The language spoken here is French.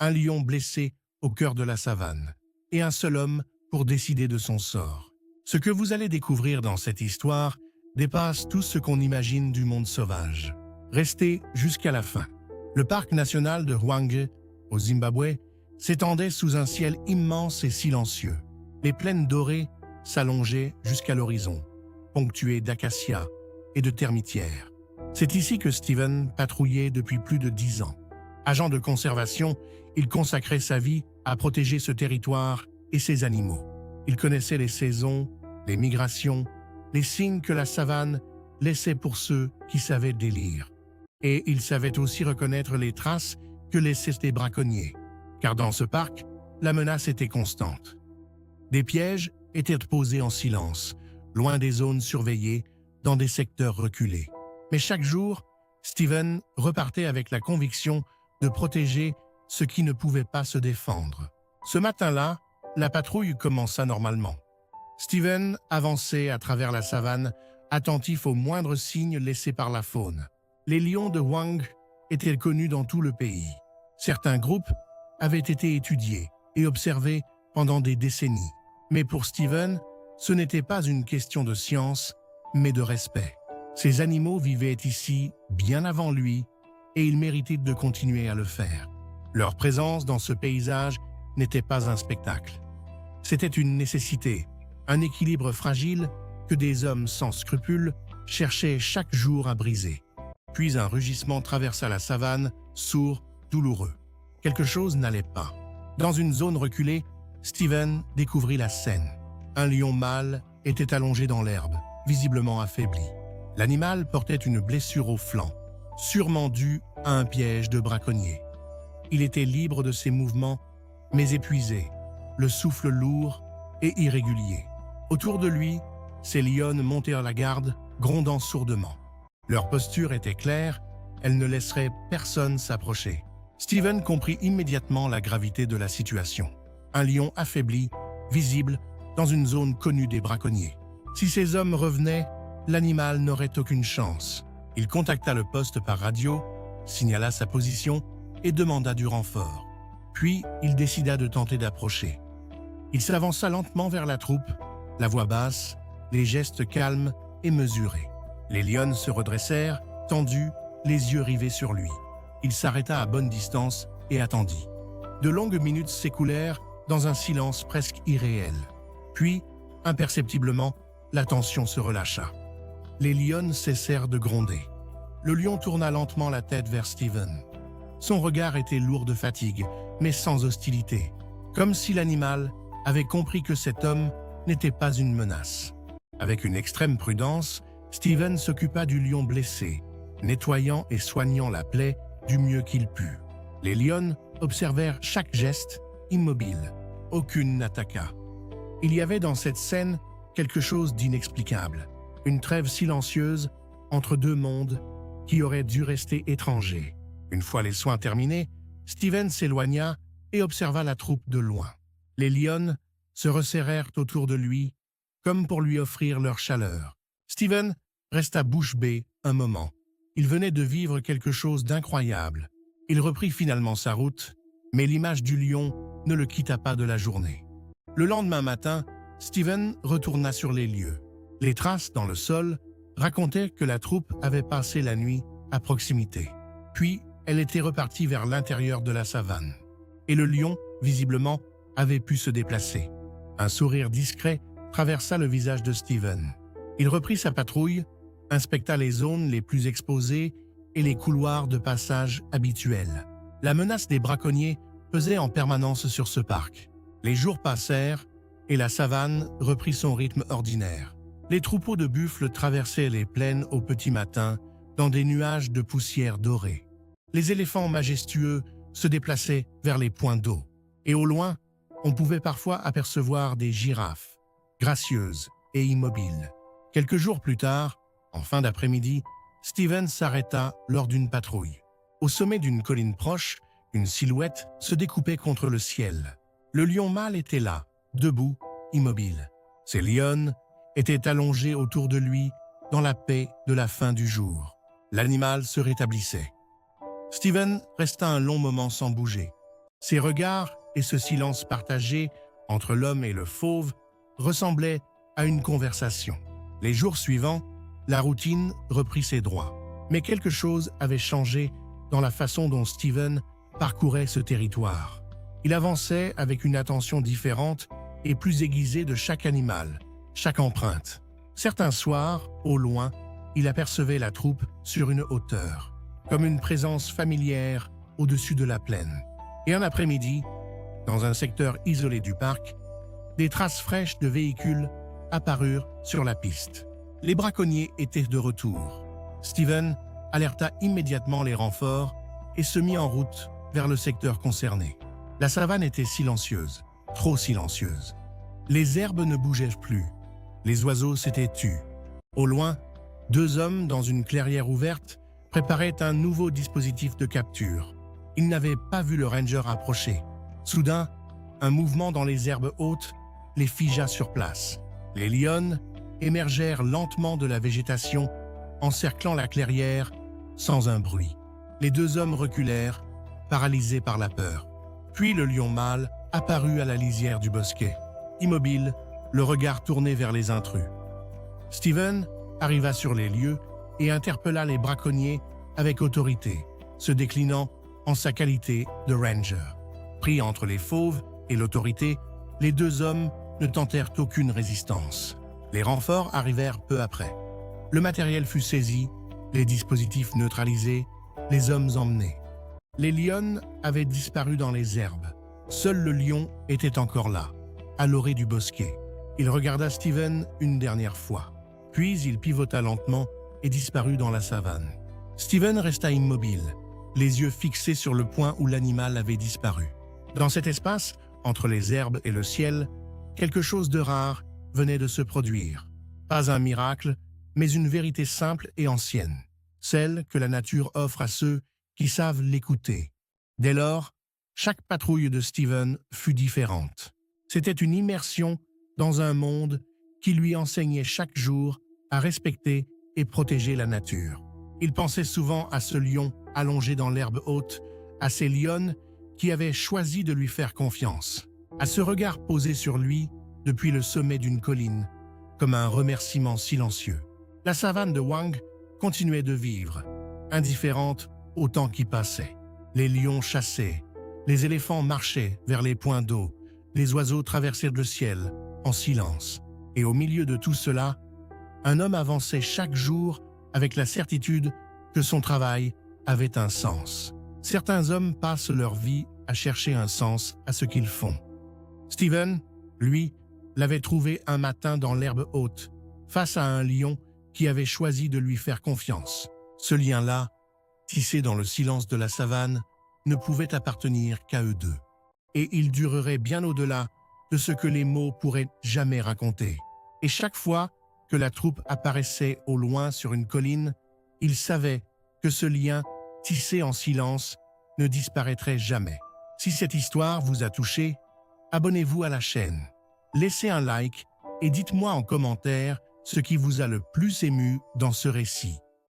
un lion blessé au cœur de la savane, et un seul homme pour décider de son sort. Ce que vous allez découvrir dans cette histoire dépasse tout ce qu'on imagine du monde sauvage. Restez jusqu'à la fin. Le parc national de Hwange, au Zimbabwe, s'étendait sous un ciel immense et silencieux. Les plaines dorées s'allongeaient jusqu'à l'horizon, ponctuées d'acacias et de termitières. C'est ici que Steven patrouillait depuis plus de 10 ans. Agent de conservation, il consacrait sa vie à protéger ce territoire et ses animaux. Il connaissait les saisons, les migrations, les signes que la savane laissait pour ceux qui savaient délire. Et il savait aussi reconnaître les traces que laissaient les braconniers, car dans ce parc, la menace était constante. Des pièges étaient posés en silence, loin des zones surveillées, dans des secteurs reculés. Mais chaque jour, Steven repartait avec la conviction de protéger ceux qui ne pouvaient pas se défendre. Ce matin-là, la patrouille commença normalement. Steven avançait à travers la savane, attentif aux moindres signes laissés par la faune. Les lions de Hwange étaient connus dans tout le pays. Certains groupes avaient été étudiés et observés pendant des décennies. Mais pour Steven, ce n'était pas une question de science, mais de respect. Ces animaux vivaient ici bien avant lui et il méritait de continuer à le faire. Leur présence dans ce paysage n'était pas un spectacle. C'était une nécessité, un équilibre fragile que des hommes sans scrupules cherchaient chaque jour à briser. Puis un rugissement traversa la savane, sourd, douloureux. Quelque chose n'allait pas. Dans une zone reculée, Steven découvrit la scène. Un lion mâle était allongé dans l'herbe, visiblement affaibli. L'animal portait une blessure au flanc, sûrement due à un piège de braconnier. Il était libre de ses mouvements, mais épuisé, le souffle lourd et irrégulier. Autour de lui, ces lionnes montèrent la garde, grondant sourdement. Leur posture était claire, elles ne laisseraient personne s'approcher. Steven comprit immédiatement la gravité de la situation. Un lion affaibli, visible, dans une zone connue des braconniers. Si ces hommes revenaient, l'animal n'aurait aucune chance. Il contacta le poste par radio, signala sa position et demanda du renfort. Puis, il décida de tenter d'approcher. Il s'avança lentement vers la troupe, la voix basse, les gestes calmes et mesurés. Les lionnes se redressèrent, tendues, les yeux rivés sur lui. Il s'arrêta à bonne distance et attendit. De longues minutes s'écoulèrent dans un silence presque irréel. Puis, imperceptiblement, la tension se relâcha. Les lionnes cessèrent de gronder. Le lion tourna lentement la tête vers Steven. Son regard était lourd de fatigue, mais sans hostilité, comme si l'animal avait compris que cet homme n'était pas une menace. Avec une extrême prudence, Steven s'occupa du lion blessé, nettoyant et soignant la plaie du mieux qu'il put. Les lionnes observèrent chaque geste, immobiles. Aucune n'attaqua. Il y avait dans cette scène quelque chose d'inexplicable, une trêve silencieuse entre deux mondes qui auraient dû rester étrangers. Une fois les soins terminés, Steven s'éloigna et observa la troupe de loin. Les lionnes se resserrèrent autour de lui, comme pour lui offrir leur chaleur. Steven resta bouche bée un moment. Il venait de vivre quelque chose d'incroyable. Il reprit finalement sa route, mais l'image du lion ne le quitta pas de la journée. Le lendemain matin, Steven retourna sur les lieux. Les traces dans le sol racontaient que la troupe avait passé la nuit à proximité. Puis, elle était repartie vers l'intérieur de la savane. Et le lion, visiblement, avait pu se déplacer. Un sourire discret traversa le visage de Steven. Il reprit sa patrouille, inspecta les zones les plus exposées et les couloirs de passage habituels. La menace des braconniers pesait en permanence sur ce parc. Les jours passèrent et la savane reprit son rythme ordinaire. Les troupeaux de buffles traversaient les plaines au petit matin dans des nuages de poussière dorée. Les éléphants majestueux se déplaçaient vers les points d'eau. Et au loin, on pouvait parfois apercevoir des girafes, gracieuses et immobiles. Quelques jours plus tard, en fin d'après-midi, Steven s'arrêta lors d'une patrouille. Au sommet d'une colline proche, une silhouette se découpait contre le ciel. Le lion mâle était là, debout, immobile. Ses lionnes étaient allongées autour de lui dans la paix de la fin du jour. L'animal se rétablissait. Steven resta un long moment sans bouger. Ces regards et ce silence partagé entre l'homme et le fauve ressemblaient à une conversation. Les jours suivants, la routine reprit ses droits. Mais quelque chose avait changé dans la façon dont Steven parcourait ce territoire. Il avançait avec une attention différente et plus aiguisée de chaque animal, chaque empreinte. Certains soirs, au loin, il apercevait la troupe sur une hauteur, comme une présence familière au-dessus de la plaine. Et un après-midi, dans un secteur isolé du parc, des traces fraîches de véhicules apparurent sur la piste. Les braconniers étaient de retour. Steven alerta immédiatement les renforts et se mit en route vers le secteur concerné. La savane était silencieuse, trop silencieuse. Les herbes ne bougeaient plus. Les oiseaux s'étaient tus. Au loin, deux hommes dans une clairière ouverte préparaient un nouveau dispositif de capture. Ils n'avaient pas vu le ranger approcher. Soudain, un mouvement dans les herbes hautes les figea sur place. Les lionnes émergèrent lentement de la végétation, encerclant la clairière sans un bruit. Les deux hommes reculèrent, paralysés par la peur. Puis le lion mâle apparut à la lisière du bosquet, immobile, le regard tourné vers les intrus. Steven arriva sur les lieux et interpella les braconniers avec autorité, se déclinant en sa qualité de ranger. Pris entre les fauves et l'autorité, les deux hommes ne tentèrent aucune résistance. Les renforts arrivèrent peu après. Le matériel fut saisi, les dispositifs neutralisés, les hommes emmenés. Les lionnes avaient disparu dans les herbes. Seul le lion était encore là, à l'orée du bosquet. Il regarda Steven une dernière fois. Puis il pivota lentement et disparut dans la savane. Steven resta immobile, les yeux fixés sur le point où l'animal avait disparu. Dans cet espace, entre les herbes et le ciel, quelque chose de rare venait de se produire. Pas un miracle, mais une vérité simple et ancienne, celle que la nature offre à ceux qui savent l'écouter. Dès lors, chaque patrouille de Steven fut différente. C'était une immersion dans un monde qui lui enseignait chaque jour à respecter et protéger la nature. Il pensait souvent à ce lion allongé dans l'herbe haute, à ces lionnes qui avaient choisi de lui faire confiance, à ce regard posé sur lui depuis le sommet d'une colline, comme un remerciement silencieux. La savane de Wang continuait de vivre, indifférente au temps qui passait. Les lions chassaient, les éléphants marchaient vers les points d'eau, les oiseaux traversèrent le ciel en silence. Et au milieu de tout cela, un homme avançait chaque jour avec la certitude que son travail avait un sens. Certains hommes passent leur vie à chercher un sens à ce qu'ils font. Steven, lui, l'avait trouvé un matin dans l'herbe haute, face à un lion qui avait choisi de lui faire confiance. Ce lien-là, tissé dans le silence de la savane, ne pouvait appartenir qu'à eux deux. Et il durerait bien au-delà de ce que les mots pourraient jamais raconter. Et chaque fois que la troupe apparaissait au loin sur une colline, il savait que ce lien, tissé en silence, ne disparaîtrait jamais. Si cette histoire vous a touché, abonnez-vous à la chaîne. Laissez un like et dites-moi en commentaire ce qui vous a le plus ému dans ce récit.